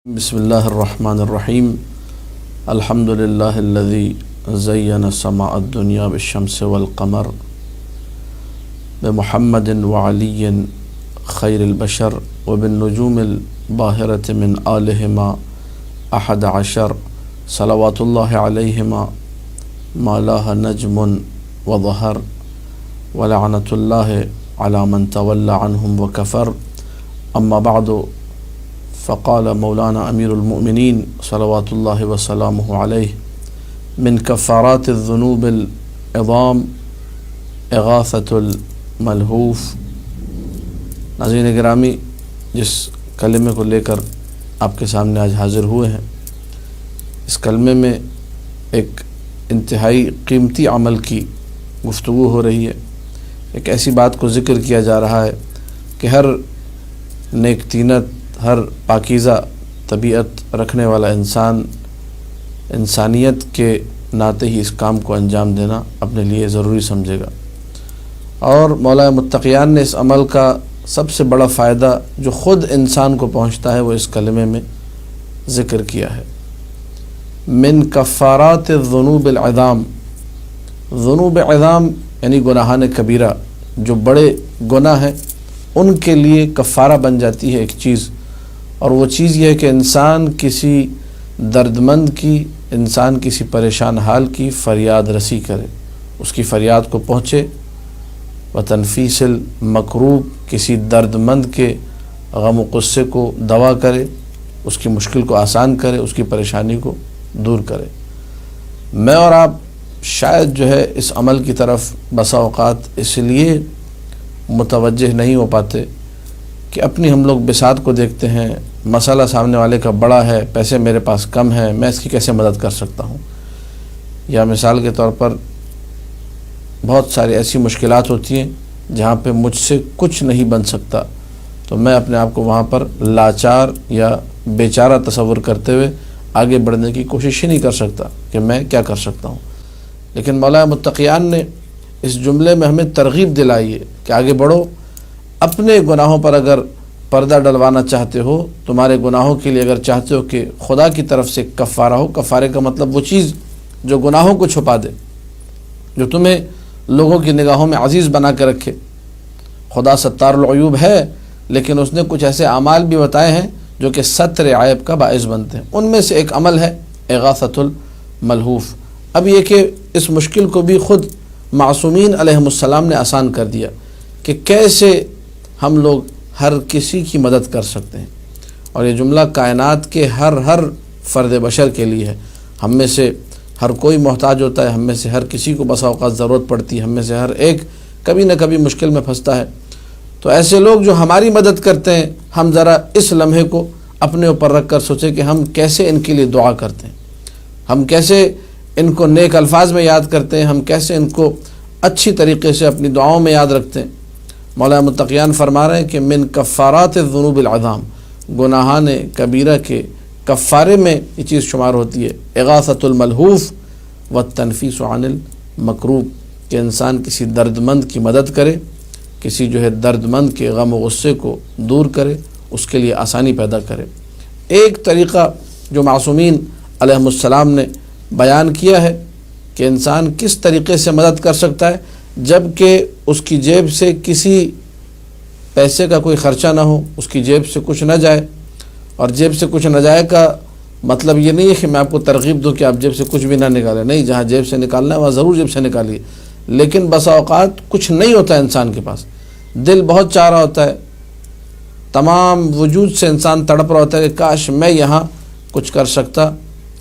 بسم الله الرحمن الرحيم. الحمد لله الذي زين سماء الدنيا بالشمس والقمر بمحمد وعلي خير البشر وبالنجوم الباهرة من آلهما 11 صلوات الله عليهما ما لاه نجم وظهر ولعنة الله على من تولى عنهم وكفر. أما بعد، فقال مولانا أمير المؤمنين صلوات الله وسلامه عليه: من كفارات الذنوب العظام إغاثة الملهوف. ناظرین گرامی، جس کلمے کو لے کر آپ کے سامنے آج حاضر ہوئے ہیں، اس کلمے میں ایک انتہائی قیمتی عمل کی گفتگو ہو رہی ہے۔ ایک ایسی بات کو ذکر کیا جا رہا ہے کہ ہر نیک طینت، ہر پاکیزہ طبیعت رکھنے والا انسان انسانیت کے ناطے ہی اس کام کو انجام دینا اپنے لیے ضروری سمجھے گا، اور مولا متقیان نے اس عمل کا سب سے بڑا فائدہ جو خود انسان کو پہنچتا ہے وہ اس کلمے میں ذکر کیا ہے۔ من کفارات الذنوب العظام، ذنوب عظام یعنی گناہان کبیرہ، جو بڑے گناہ ہیں ان کے لیے کفارہ بن جاتی ہے ایک چیز، اور وہ چیز یہ ہے کہ انسان کسی دردمند کی، انسان کسی پریشان حال کی فریاد رسی کرے، اس کی فریاد کو پہنچے، وتنفیس المکروب، کسی دردمند کے غم و غصے کو دوا کرے، اس کی مشکل کو آسان کرے، اس کی پریشانی کو دور کرے۔ میں اور آپ شاید جو ہے اس عمل کی طرف بسا اوقات اس لیے متوجہ نہیں ہو پاتے کہ اپنی ہم لوگ بساط کو دیکھتے ہیں، مسئلہ سامنے والے کا بڑا ہے، پیسے میرے پاس کم ہیں، میں اس کی کیسے مدد کر سکتا ہوں، یا مثال کے طور پر بہت ساری ایسی مشکلات ہوتی ہیں جہاں پہ مجھ سے کچھ نہیں بن سکتا، تو میں اپنے آپ کو وہاں پر لاچار یا بیچارہ تصور کرتے ہوئے آگے بڑھنے کی کوشش ہی نہیں کر سکتا کہ میں کیا کر سکتا ہوں۔ لیکن مولا متقیان نے اس جملے میں ہمیں ترغیب دلائی ہے کہ آگے بڑھو، اپنے گناہوں پر اگر پردہ ڈلوانا چاہتے ہو، تمہارے گناہوں کے لیے اگر چاہتے ہو کہ خدا کی طرف سے کفارہ ہو، کفارے کا مطلب وہ چیز جو گناہوں کو چھپا دے، جو تمہیں لوگوں کی نگاہوں میں عزیز بنا کے رکھے۔ خدا ستار العیوب ہے، لیکن اس نے کچھ ایسے اعمال بھی بتائے ہیں جو کہ ستر عیب کا باعث بنتے ہیں۔ ان میں سے ایک عمل ہے اغاثۃ الملہوف۔ اب یہ کہ اس مشکل کو بھی خود معصومین علیہم السلام نے آسان کر دیا کہ کیسے ہم لوگ ہر کسی کی مدد کر سکتے ہیں، اور یہ جملہ کائنات کے ہر فرد بشر کے لیے ہے۔ ہم میں سے ہر کوئی محتاج ہوتا ہے، ہم میں سے ہر کسی کو بسا اوقات ضرورت پڑتی ہے، ہم میں سے ہر ایک کبھی نہ کبھی مشکل میں پھنستا ہے۔ تو ایسے لوگ جو ہماری مدد کرتے ہیں، ہم ذرا اس لمحے کو اپنے اوپر رکھ کر سوچیں کہ ہم کیسے ان کے لیے دعا کرتے ہیں، ہم کیسے ان کو نیک الفاظ میں یاد کرتے ہیں، ہم کیسے ان کو اچھی طریقے سے اپنی دعاؤں میں یاد رکھتے ہیں۔ مولا متقیان فرما رہے ہیں کہ من کفارات الذنوب العظام، گناہان کبیرہ کے کفارے میں یہ چیز شمار ہوتی ہے اغاثۃ الملہوف والتنفیس عن المکروب، کہ انسان کسی دردمند کی مدد کرے، کسی جو ہے دردمند کے غم و غصے کو دور کرے، اس کے لیے آسانی پیدا کرے۔ ایک طریقہ جو معصومین علیہم السلام نے بیان کیا ہے کہ انسان کس طریقے سے مدد کر سکتا ہے جب کہ اس کی جیب سے کسی پیسے کا کوئی خرچہ نہ ہو، اس کی جیب سے کچھ نہ جائے۔ اور جیب سے کچھ نہ جائے کا مطلب یہ نہیں ہے کہ میں آپ کو ترغیب دوں کہ آپ جیب سے کچھ بھی نہ نکالیں، نہیں، جہاں جیب سے نکالنا ہے وہاں ضرور جیب سے نکالیے، لیکن بسا اوقات کچھ نہیں ہوتا ہے انسان کے پاس، دل بہت چاہ رہا ہوتا ہے، تمام وجود سے انسان تڑپ رہا ہوتا ہے کہ کاش میں یہاں کچھ کر سکتا،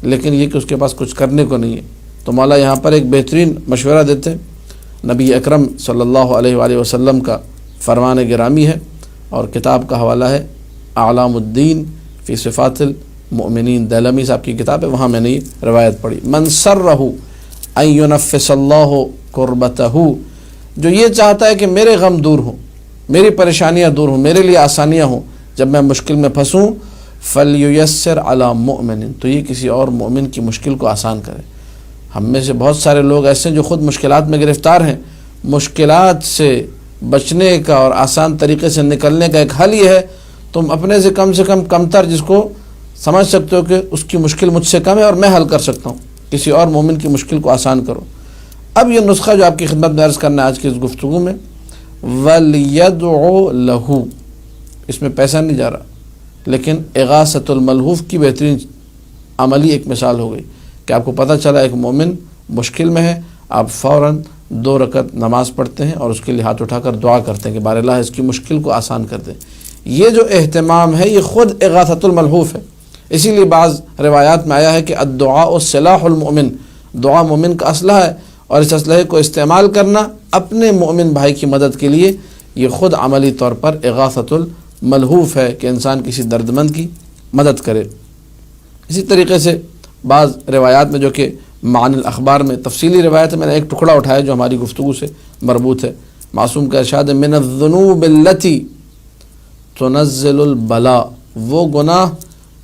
لیکن یہ کہ اس کے پاس کچھ کرنے کو نہیں ہے۔ تو مولا یہاں پر ایک بہترین مشورہ دیتے ہیں۔ نبی اکرم صلی اللہ علیہ وآلہ وسلم کا فرمان گرامی ہے، اور کتاب کا حوالہ ہے اعلام الدین فی صفات المؤمنین، دیلمی صاحب کی کتاب ہے، وہاں میں نے یہ روایت پڑھی۔ من سرہ ان ینفس اللہ کربتہ، جو یہ چاہتا ہے کہ میرے غم دور ہوں، میری پریشانیاں دور ہوں، میرے لیے آسانیاں ہوں جب میں مشکل میں پھنسوں، فلییسر علی مؤمن، تو یہ کسی اور مومن کی مشکل کو آسان کرے۔ ہم میں سے بہت سارے لوگ ایسے ہیں جو خود مشکلات میں گرفتار ہیں۔ مشکلات سے بچنے کا اور آسان طریقے سے نکلنے کا ایک حل یہ ہے تم اپنے سے کم کمتر جس کو سمجھ سکتے ہو کہ اس کی مشکل مجھ سے کم ہے اور میں حل کر سکتا ہوں، کسی اور مومن کی مشکل کو آسان کرو۔ اب یہ نسخہ جو آپ کی خدمت میں عرض کرنا ہے آج کی اس گفتگو میں، وَلْيَدْعُ لَهُ، اس میں پیسہ نہیں جا رہا، لیکن اغاثۃ الملہوف کی بہترین عملی ایک مثال ہو گئی کہ آپ کو پتہ چلا ایک مومن مشکل میں ہے، آپ فوراً 2 رکعت نماز پڑھتے ہیں اور اس کے لیے ہاتھ اٹھا کر دعا کرتے ہیں کہ بار اللہ اس کی مشکل کو آسان کر دے۔ یہ جو اہتمام ہے یہ خود اغاثۃ الملہوف ہے۔ اسی لیے بعض روایات میں آیا ہے کہ الدعاء سلاح المؤمن، دعا مومن کا اسلحہ ہے، اور اس اسلحے کو استعمال کرنا اپنے مومن بھائی کی مدد کے لیے یہ خود عملی طور پر اغاثۃ الملہوف ہے کہ انسان کسی درد مند کی مدد کرے۔ اسی طریقے سے بعض روایات میں جو کہ معانی الاخبار میں تفصیلی روایت ہے، میں نے ایک ٹکڑا اٹھایا جو ہماری گفتگو سے مربوط ہے۔ معصوم کا ارشاد ہے من الذنوب التي تنزل البلاء، وہ گناہ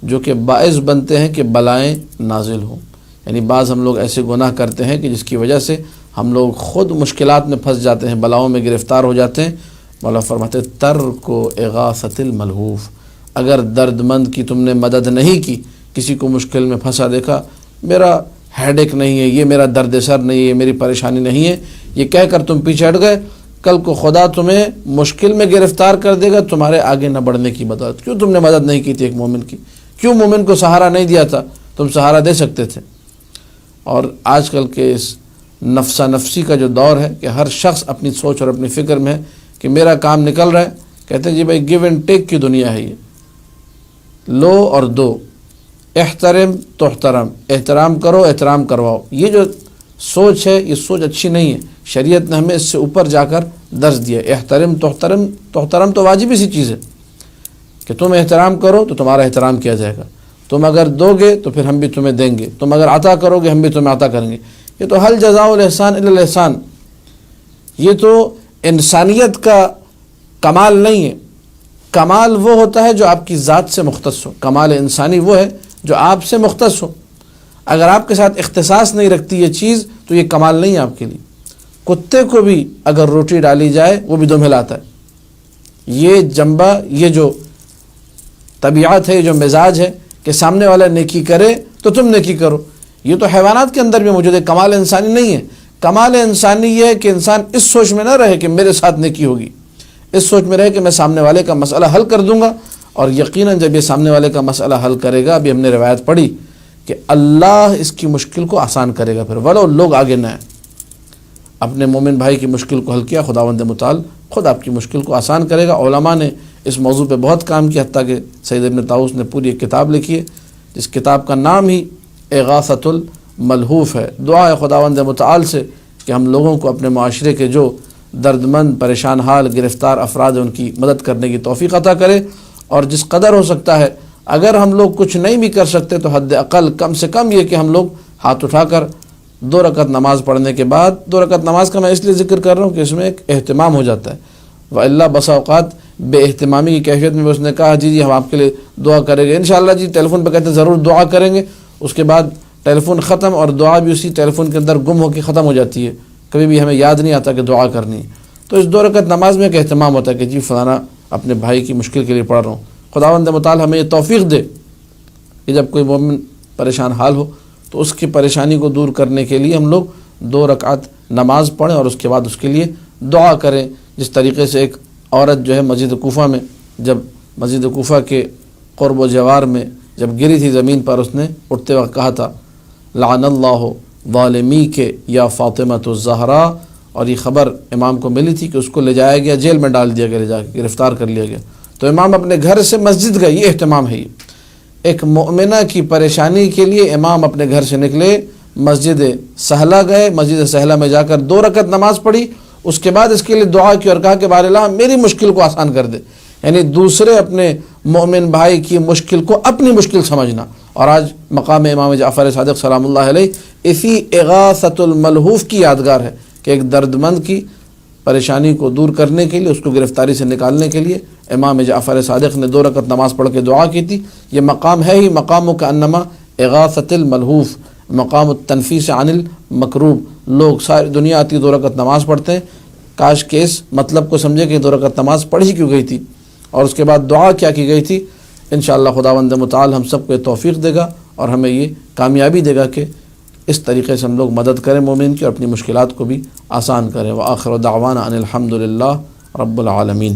جو کہ باعث بنتے ہیں کہ بلائیں نازل ہوں، یعنی بعض ہم لوگ ایسے گناہ کرتے ہیں کہ جس کی وجہ سے ہم لوگ خود مشکلات میں پھنس جاتے ہیں، بلاؤں میں گرفتار ہو جاتے ہیں۔ مولا فرماتے ترک اغاثۃ الملہوف، اگر درد مند کی تم نے مدد نہیں کی، کسی کو مشکل میں پھنسا دیکھا، میرا ہیڈ ایک نہیں ہے، یہ میرا درد سر نہیں ہے، یہ میری پریشانی نہیں ہے، یہ کہہ کر تم پیچھے ہٹ گئے، کل کو خدا تمہیں مشکل میں گرفتار کر دے گا تمہارے آگے نہ بڑھنے کی مدد۔ کیوں تم نے مدد نہیں کی تھی ایک مومن کی؟ کیوں مومن کو سہارا نہیں دیا تھا؟ تم سہارا دے سکتے تھے۔ اور آج کل کے اس نفسا نفسی کا جو دور ہے کہ ہر شخص اپنی سوچ اور اپنی فکر میں ہے کہ میرا کام نکل رہا ہے، کہتے ہیں جی بھائی گیو اینڈ ٹیک کی دنیا ہے، یہ لو اور دو، احترم تحترم، احترام کرو احترام کرواؤ۔ یہ جو سوچ ہے یہ سوچ اچھی نہیں ہے، شریعت نے ہمیں اس سے اوپر جا کر درس دیا۔ احترم تحترم، تحترم تو واجبی سی چیز ہے کہ تم احترام کرو تو تمہارا احترام کیا جائے گا، تم اگر دو گے تو پھر ہم بھی تمہیں دیں گے، تم اگر عطا کرو گے ہم بھی تمہیں عطا کریں گے۔ یہ تو حل جزاء الاحسان الا الاحسان، یہ تو انسانیت کا کمال نہیں ہے۔ کمال وہ ہوتا ہے جو آپ کی ذات سے مختص ہو، کمال انسانی وہ ہے جو آپ سے مختص ہو۔ اگر آپ کے ساتھ اختصاص نہیں رکھتی یہ چیز تو یہ کمال نہیں ہے آپ کے لیے۔ کتے کو بھی اگر روٹی ڈالی جائے وہ بھی دم ہلاتا ہے۔ یہ جنبہ، یہ جو طبیعت ہے، یہ جو مزاج ہے کہ سامنے والا نیکی کرے تو تم نیکی کرو، یہ تو حیوانات کے اندر بھی موجود ہے، کمال انسانی نہیں ہے۔ کمال انسانی یہ ہے کہ انسان اس سوچ میں نہ رہے کہ میرے ساتھ نیکی ہوگی، اس سوچ میں رہے کہ میں سامنے والے کا مسئلہ حل کر دوں گا، اور یقیناً جب یہ سامنے والے کا مسئلہ حل کرے گا، ابھی ہم نے روایت پڑھی کہ اللہ اس کی مشکل کو آسان کرے گا، پھر ولو لوگ آگے نہ آئیں۔ اپنے مومن بھائی کی مشکل کو حل کیا، خداوند متعال خود آپ کی مشکل کو آسان کرے گا۔ علماء نے اس موضوع پہ بہت کام کیا، حتیٰ کہ سید ابن طاؤس نے پوری ایک کتاب لکھی ہے جس کتاب کا نام ہی اغاثۃ الملہوف ہے۔ دعا ہے خداوند متعال سے کہ ہم لوگوں کو اپنے معاشرے کے جو درد مند، پریشان حال، گرفتار افراد ہیں ان کی مدد کرنے کی توفیق عطا کرے، اور جس قدر ہو سکتا ہے اگر ہم لوگ کچھ نہیں بھی کر سکتے تو حد اقل کم سے کم یہ کہ ہم لوگ ہاتھ اٹھا کر 2 رکعت نماز پڑھنے کے بعد، 2 رکعت نماز کا میں اس لیے ذکر کر رہا ہوں کہ اس میں ایک اہتمام ہو جاتا ہے، وَإِلَّا بسا اوقات بے اہتمامی کی کیفیت میں اس نے کہا جی ہم آپ کے لیے دعا کریں گے، انشاءاللہ جی ٹیلی فون پہ کہتے ہیں ضرور دعا کریں گے، اس کے بعد ٹیلی فون ختم اور دعا بھی اسی ٹیلی فون کے اندر گم ہو کے ختم ہو جاتی ہے، کبھی بھی ہمیں یاد نہیں آتا کہ دعا کرنی ہے۔ تو اس 2 رکعت نماز میں ایک اہتمام ہوتا ہے کہ جی فلانا اپنے بھائی کی مشکل کے لیے پڑھ رہا ہوں۔ خداوند متعال ہمیں یہ توفیق دے کہ جب کوئی مومن پریشان حال ہو تو اس کی پریشانی کو دور کرنے کے لیے ہم لوگ 2 رکعت نماز پڑھیں اور اس کے بعد اس کے لیے دعا کریں۔ جس طریقے سے ایک عورت جو ہے مسجد کوفہ میں، جب مسجد کوفہ کے قرب و جوار میں جب گری تھی زمین پر، اس نے اٹھتے وقت کہا تھا لعن اللہ ظالمی کے یا فاطمۃ الزہرا، اور یہ خبر امام کو ملی تھی کہ اس کو لے جایا گیا، جیل میں ڈال دیا گیا، لے جا کے گرفتار کر لیا گیا، تو امام اپنے گھر سے مسجد گئے۔ یہ اہتمام ہے، یہ ایک مؤمنہ کی پریشانی کے لیے امام اپنے گھر سے نکلے، مسجد سہلہ گئے، مسجد سہلہ میں جا کر 2 رکعت نماز پڑھی، اس کے بعد اس کے لیے دعا کی اور کہا کہ بار اللہ میری مشکل کو آسان کر دے، یعنی دوسرے اپنے مومن بھائی کی مشکل کو اپنی مشکل سمجھنا۔ اور آج مقام امام جعفر صادق سلام اللہ علیہ اسی اغاثۃ الملہوف کی یادگار ہے کہ ایک درد مند کی پریشانی کو دور کرنے کے لیے، اس کو گرفتاری سے نکالنے کے لیے امام جعفر صادق نے 2 رکعت نماز پڑھ کے دعا کی تھی۔ یہ مقام ہے ہی مقام کانما اغاثۃ الملہوف، مقام التنفیس عن المکروب۔ لوگ ساری دنیا آتی 2 رکعت نماز پڑھتے ہیں، کاش کہ اس مطلب کو سمجھے کہ 2 رکعت نماز پڑھی کیوں گئی تھی، اور اس کے بعد دعا کیا کی گئی تھی۔ انشاءاللہ خداوند متعال ہم سب کو توفیق دے گا اور ہمیں یہ کامیابی دے گا کہ اس طریقے سے ہم لوگ مدد کریں مومن کی اور اپنی مشکلات کو بھی آسان کریں۔ وآخر دعوانا ان الحمد للہ رب العالمین۔